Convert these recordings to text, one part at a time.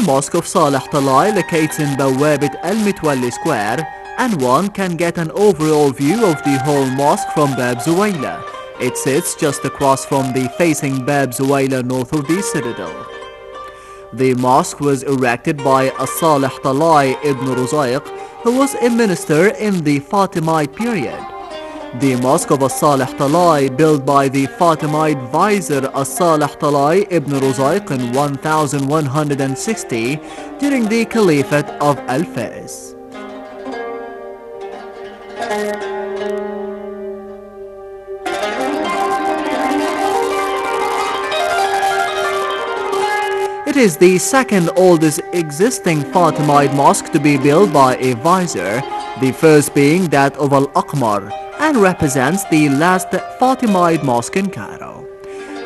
mosque of Saleh Talai locates in Bawabit Al Mitwalli Square, and one can get an overall view of the whole mosque from Bab Zuwayla. It sits just across from the facing Bab Zuwayla north of the citadel. The mosque was erected by Saleh Talai ibn Ruzaiq, who was a minister in the Fatimide period. The mosque of Saleh Talai, built by the Fatimide vizier Saleh Talai ibn Ruzaiq in 1160 during the Caliphate of Al-Faiz. It is the second oldest existing Fatimide mosque to be built by a vizier, the first being that of Al-Aqmar, and represents the last Fatimide mosque in Cairo.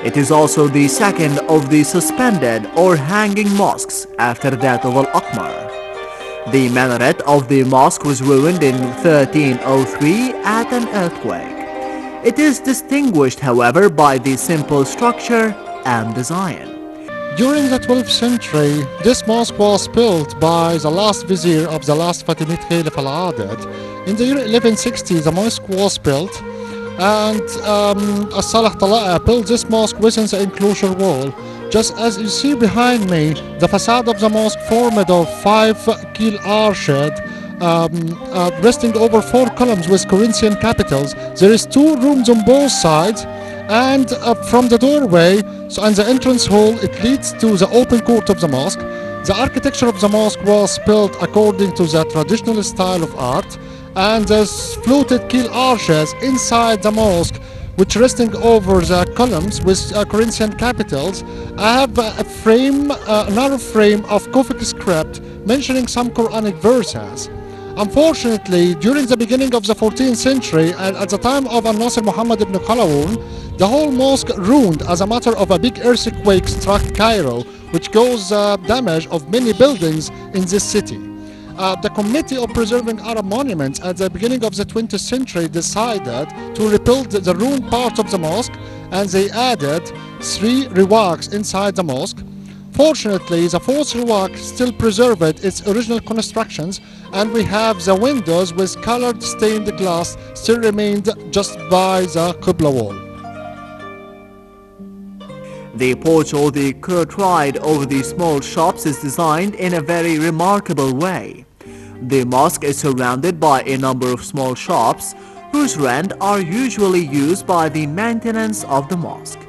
It is also the second of the suspended or hanging mosques after that of Al-Aqmar. The minaret of the mosque was ruined in 1303 at an earthquake. It is distinguished, however, by the simple structure and design. During the 12th century, this mosque was built by the last vizier of the last Fatimid Caliph Al-Adad. In the year 1160, the mosque was built, and Saleh Talai built this mosque within the enclosure wall. Just as you see behind me, the facade of the mosque formed of 5 keel arched, resting over 4 columns with Corinthian capitals. There is 2 rooms on both sides, and from the doorway and the entrance hall, it leads to the open court of the mosque. The architecture of the mosque was built according to the traditional style of art, and there's fluted keel arches inside the mosque, which resting over the columns with Corinthian capitals. I have a frame, another frame of Kufic script mentioning some Quranic verses. Unfortunately, during the beginning of the 14th century and at the time of Al-Nasir Muhammad ibn Qalawun, the whole mosque ruined as a matter of a big earthquake struck Cairo, which caused damage of many buildings in this city. The Committee of Preserving Arab Monuments at the beginning of the 20th century decided to rebuild the ruined part of the mosque, and they added 3 riwaqs inside the mosque. Fortunately, the 4th riwaq still preserved its original constructions, and we have the windows with colored stained glass still remained just by the Qibla wall. The porch or the courtyard over the small shops is designed in a very remarkable way. The mosque is surrounded by a number of small shops whose rent are usually used by the maintenance of the mosque.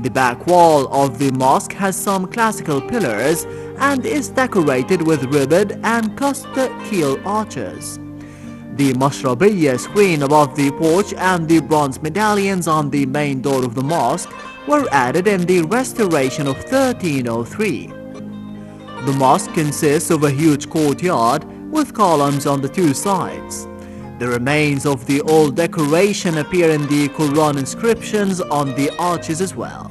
The back wall of the mosque has some classical pillars and is decorated with ribbed and cusped keel arches. The Mashrabiyya screen above the porch and the bronze medallions on the main door of the mosque were added in the restoration of 1303. The mosque consists of a huge courtyard with columns on the 2 sides. The remains of the old decoration appear in the Quran inscriptions on the arches as well.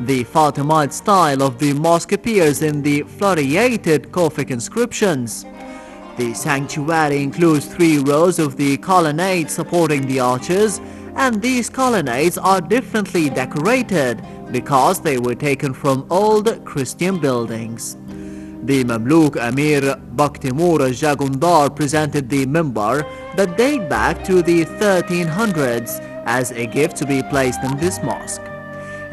The Fatimide style of the mosque appears in the floriated Kufic inscriptions. The sanctuary includes 3 rows of the colonnades supporting the arches, and these colonnades are differently decorated because they were taken from old Christian buildings. The Mamluk Amir Bakhtimur Jagundar presented the mimbar that date back to the 1300s as a gift to be placed in this mosque.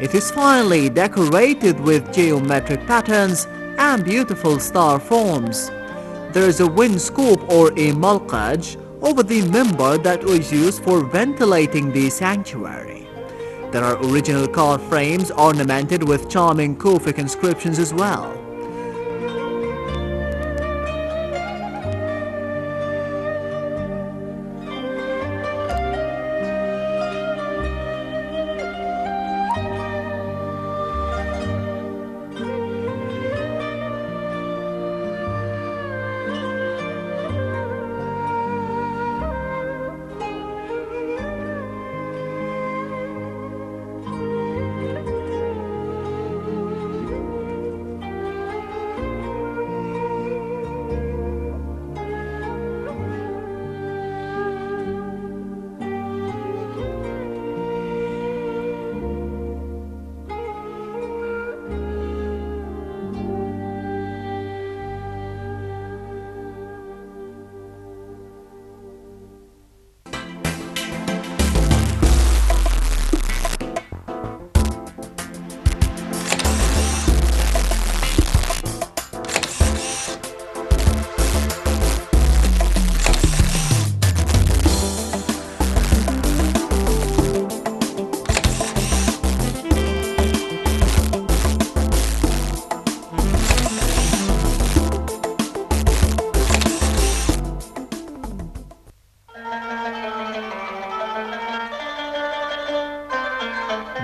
It is finely decorated with geometric patterns and beautiful star forms. There is a wind scoop or a malqaj over the mimbar that was used for ventilating the sanctuary. There are original car frames ornamented with charming Kufic inscriptions as well.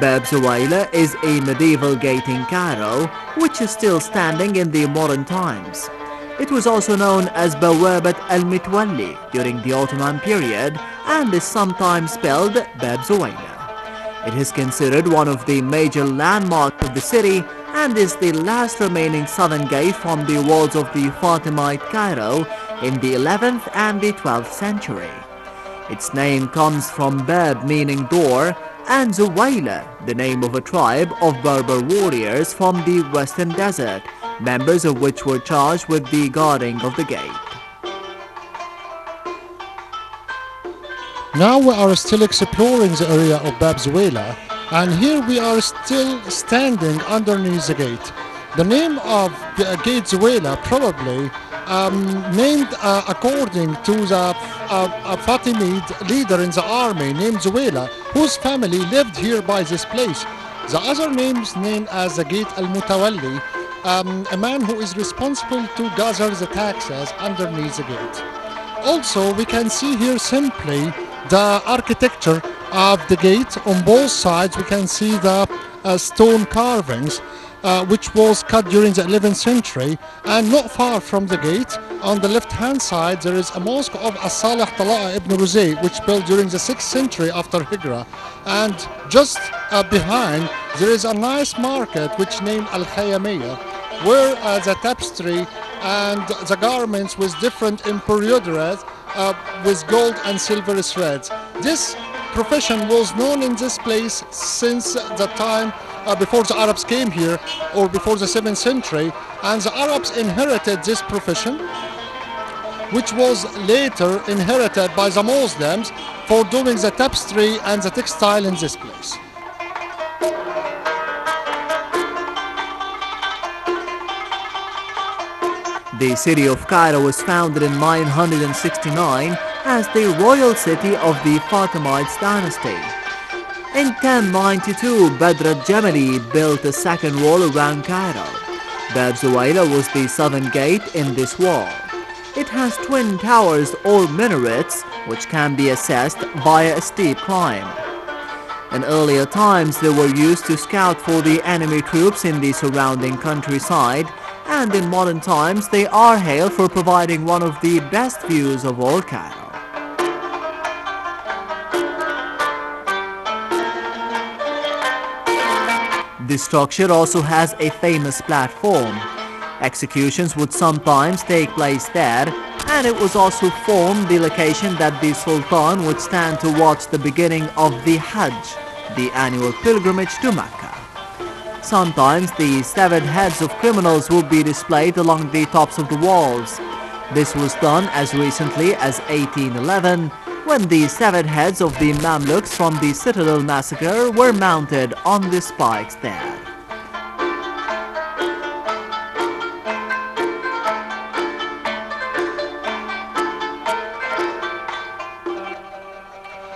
Bab Zuwayla is a medieval gate in Cairo, which is still standing in the modern times. It was also known as Bawabat al-Mitwalli during the Ottoman period and is sometimes spelled Bab Zuwayla. It is considered one of the major landmarks of the city and is the last remaining southern gate from the walls of the Fatimite Cairo in the 11th and the 12th century. Its name comes from Bab meaning door and Zuwayla, the name of a tribe of Berber warriors from the Western Desert, members of which were charged with the guarding of the gate. Now we are still exploring the area of Bab Zuwayla, and here we are still standing underneath the gate. The name of the gate Zuwayla probably named according to the Fatimid leader in the army named Zuwayla, whose family lived here by this place. The other names named as the gate Al-Mutawalli, a man who is responsible to gather the taxes underneath the gate. Also, we can see here simply the architecture of the gate. On both sides we can see the stone carvings which was cut during the 11th century, and not far from the gate on the left hand side there is a mosque of As-Salih Tala'a ibn Ruzay, which built during the 6th century after Hijrah, and just behind there is a nice market which named Al-Khayamiyya, where the tapestry and the garments with different embroideries with gold and silver threads. This profession was known in this place since the time before the Arabs came here, or before the 7th century, and the Arabs inherited this profession, which was later inherited by the Muslims for doing the tapestry and the textile in this place. The city of Cairo was founded in 969 as the royal city of the Fatimites dynasty. In 1092, Badr al-Jamali built a second wall around Cairo. Bab Zuwayla was the southern gate in this wall. It has twin towers or minarets, which can be accessed via a steep climb. In earlier times, they were used to scout for the enemy troops in the surrounding countryside, and in modern times they are hailed for providing one of the best views of all Cairo. This structure also has a famous platform. Executions would sometimes take place there, and it was also formed the location that the Sultan would stand to watch the beginning of the Hajj, the annual pilgrimage to Mecca. Sometimes the severed heads of criminals would be displayed along the tops of the walls. This was done as recently as 1811, when the severed heads of the Mamluks from the Citadel massacre were mounted on the spikes there.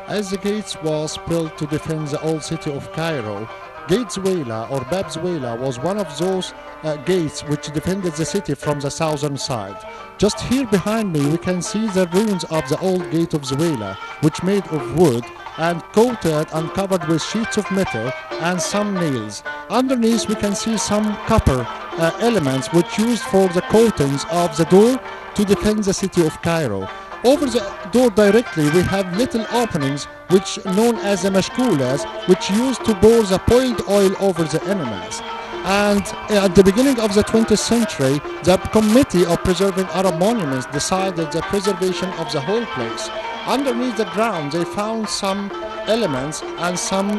As the gates was built to defend the old city of Cairo, Gate Zuwayla or Bab Zuwayla was one of those gates which defended the city from the southern side. Just here behind me we can see the ruins of the old gate of Zuwayla, which made of wood and coated and covered with sheets of metal and some nails. Underneath we can see some copper elements which used for the coatings of the door to defend the city of Cairo. Over the door directly we have little openings which known as the mashkulas, which used to pour the boiled oil over the enemies. And at the beginning of the 20th century, the Committee of Preserving Arab Monuments decided the preservation of the whole place. Underneath the ground they found some elements and some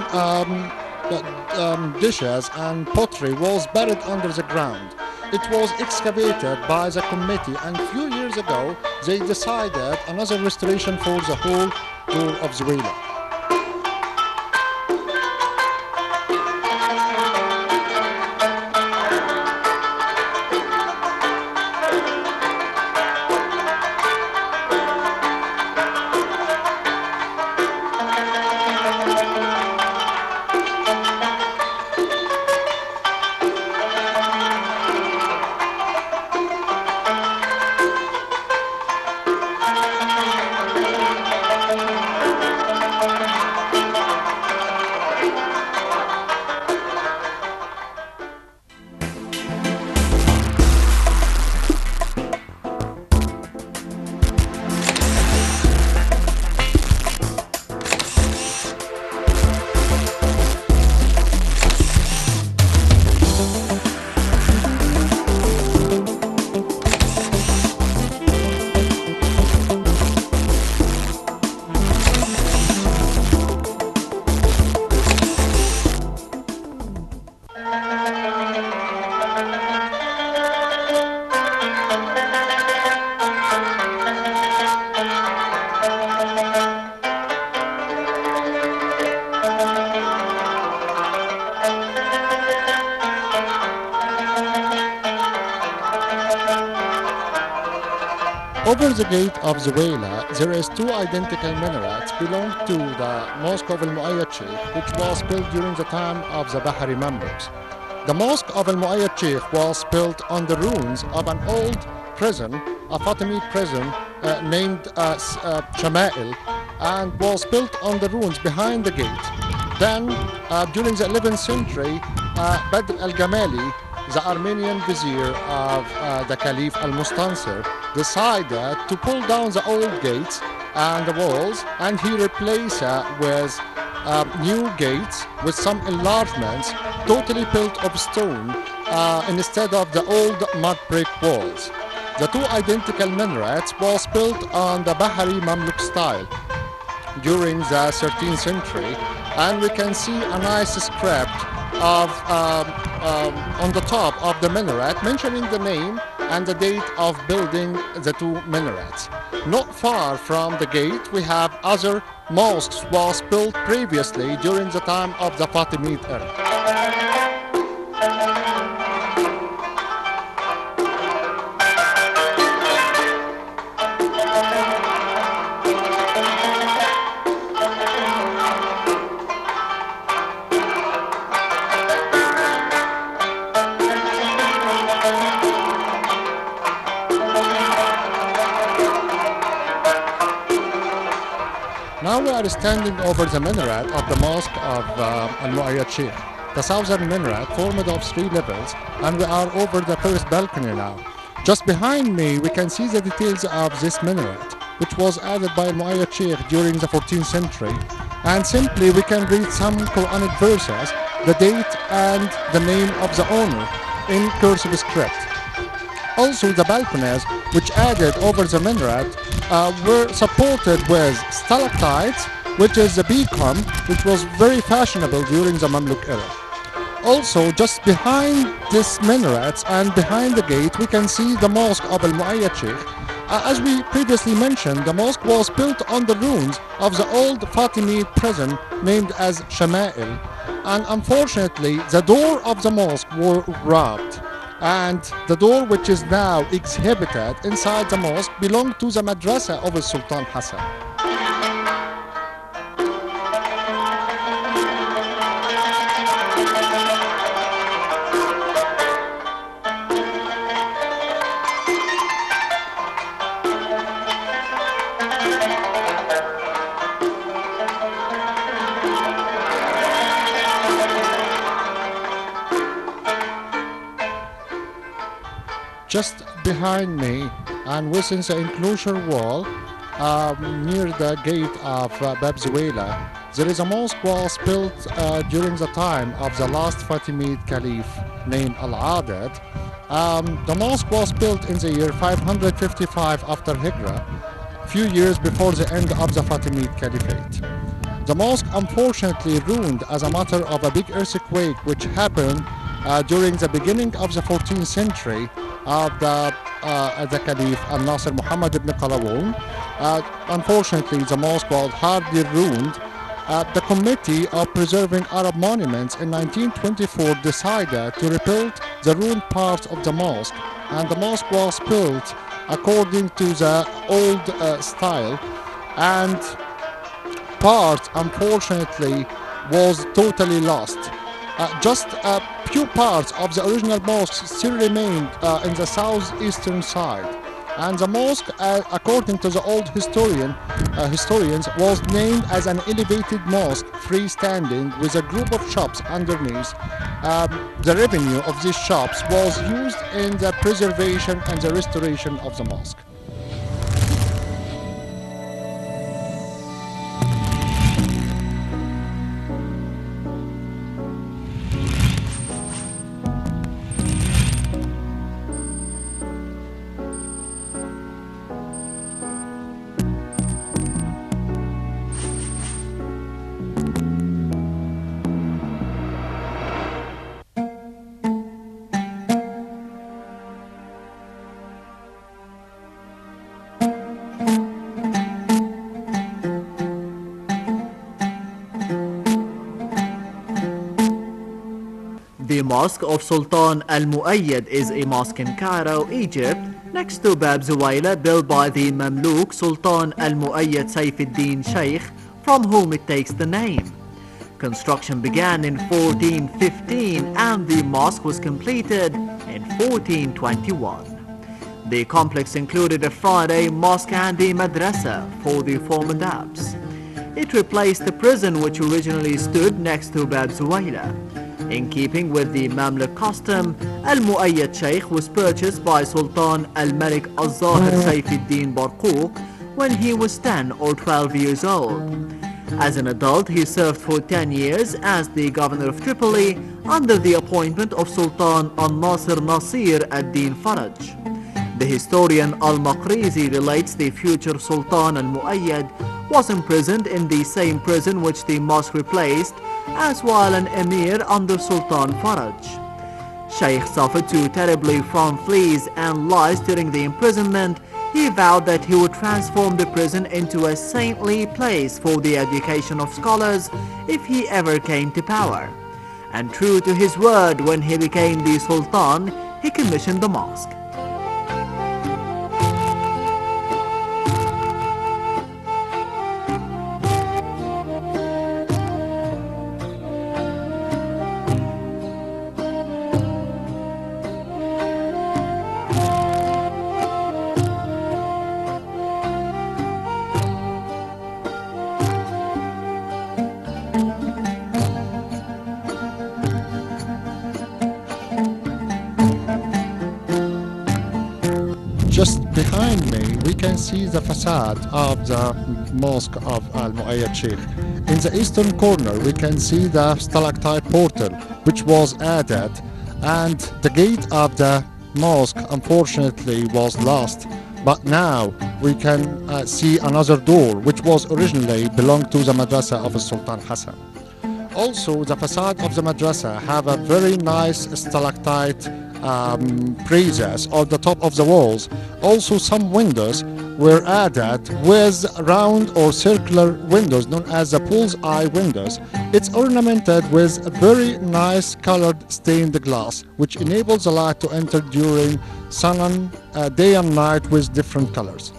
dishes and pottery was buried under the ground. It was excavated by the committee, and a few years ago they decided another restoration for the whole door of Zuwayla. Over the gate of Zuwaila, there is two identical minarets belong to the Mosque of Al-Mu'ayyad Sheikh, which was built during the time of the Bahari Mamluks. The Mosque of Al-Mu'ayyad Sheikh was built on the ruins of an old prison, a Fatimid prison named Shama'il, and was built on the ruins behind the gate. Then, during the 11th century, Badr al-Gamali, the Armenian vizier of the Caliph al-Mustansir, decided to pull down the old gates and the walls, and he replaced it with new gates with some enlargements totally built of stone instead of the old mud brick walls. The two identical minarets was built on the Bahari Mamluk style during the 13th century, and we can see a nice script of on the top of the minaret mentioning the name and the date of building the two minarets. Not far from the gate we have other mosques was built previously during the time of the Fatimid era. Now we are standing over the minaret of the Mosque of Al-Mu'ayyad Sheikh. The southern minaret formed of 3 levels, and we are over the first balcony now. Just behind me we can see the details of this minaret, which was added by Al-Mu'ayyad Sheikh during the 14th century. And simply we can read some Quranic verses, the date and the name of the owner in cursive script. Also the balconies, which added over the minaret, were supported with stalactites, which is the beacon, which was very fashionable during the Mamluk era. Also, just behind this minarets and behind the gate, we can see the Mosque of Al-Mu'ayyad Sheikh. As we previously mentioned, the mosque was built on the ruins of the old Fatimid prison named as Shama'il, and unfortunately the door of the mosque were robbed, and the door which is now exhibited inside the mosque belonged to the madrasa of Sultan Hassan. Just behind me and within the enclosure wall near the gate of Bab Zuwaila, there is a mosque was built during the time of the last Fatimid Caliph named Al-Adad. The mosque was built in the year 555 after Hijrah, few years before the end of the Fatimid Caliphate. The mosque unfortunately ruined as a matter of a big earthquake which happened during the beginning of the 14th century of the Caliph Al-Nasir Muhammad ibn Qalawun. Unfortunately, the mosque was hardly ruined. The Committee of Preserving Arab Monuments in 1924 decided to rebuild the ruined parts of the mosque, and the mosque was built according to the old style, and part unfortunately was totally lost. Just a few parts of the original mosque still remained in the southeastern side, and the mosque, according to the old historians, was named as an elevated mosque, freestanding with a group of shops underneath. The revenue of these shops was used in the preservation and the restoration of the mosque. The Mosque of Sultan Al-Mu'ayyad is a mosque in Cairo, Egypt, next to Bab Zuwayla, built by the Mamluk Sultan al-Mu'ayyad Saifuddin Sheikh, from whom it takes the name. Construction began in 1415 and the mosque was completed in 1421. The complex included a Friday mosque and a madrasa for the former dabs. It replaced the prison which originally stood next to Bab Zuwayla. In keeping with the Mamluk custom, Al-Mu'ayyad Sheikh was purchased by Sultan Al-Malik Al-Zahir Saifuddin Barquq when he was 10 or 12 years old. As an adult, he served for 10 years as the governor of Tripoli under the appointment of Sultan Al-Nasir Nasir ad-Din Faraj. The historian Al-Maqrizi relates the future Sultan Al-Mu'ayyad was imprisoned in the same prison which the mosque replaced, as while an emir under Sultan Faraj. Sheikh suffered too terribly from fleas and lice during the imprisonment. He vowed that he would transform the prison into a saintly place for the education of scholars if he ever came to power. And true to his word, when he became the Sultan, he commissioned the mosque. Just behind me, we can see the facade of the mosque of Al-Mu'ayyad Sheikh. In the eastern corner, we can see the stalactite portal, which was added, and the gate of the mosque, unfortunately, was lost. But now we can see another door, which was originally belonged to the madrasa of Sultan Hassan. Also, the facade of the madrasa have a very nice stalactite praises on the top of the walls. Also, some windows were added with round or circular windows known as the bull's-eye windows. It's ornamented with very nice colored stained glass, which enables the light to enter during sun day and night with different colors.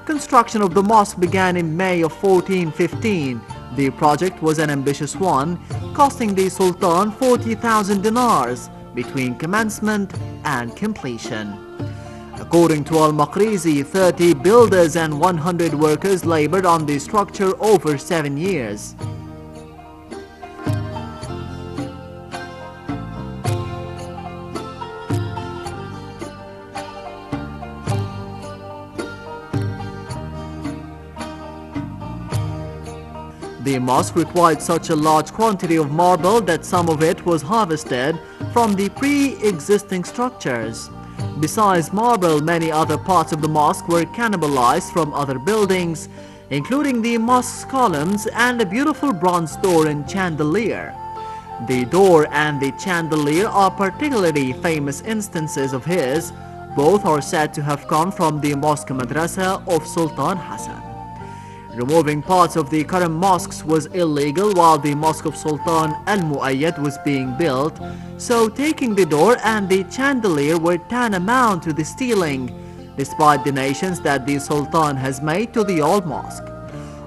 Construction of the mosque began in May of 1415. The project was an ambitious one, costing the Sultan 40,000 dinars between commencement and completion. According to Al-Maqrizi, 30 builders and 100 workers labored on the structure over 7 years. The mosque required such a large quantity of marble that some of it was harvested from the pre-existing structures. Besides marble, many other parts of the mosque were cannibalized from other buildings, including the mosque's columns and a beautiful bronze door and chandelier. The door and the chandelier are particularly famous instances of his. Both are said to have come from the mosque madrasa of Sultan Hassan. Removing parts of the current mosques was illegal while the mosque of Sultan Al-Mu'ayyad was being built, so taking the door and the chandelier were tantamount to the stealing, despite donations that the Sultan has made to the old mosque.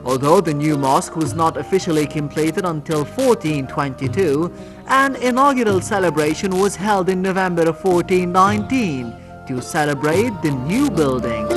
Although the new mosque was not officially completed until 1422, an inaugural celebration was held in November of 1419 to celebrate the new building.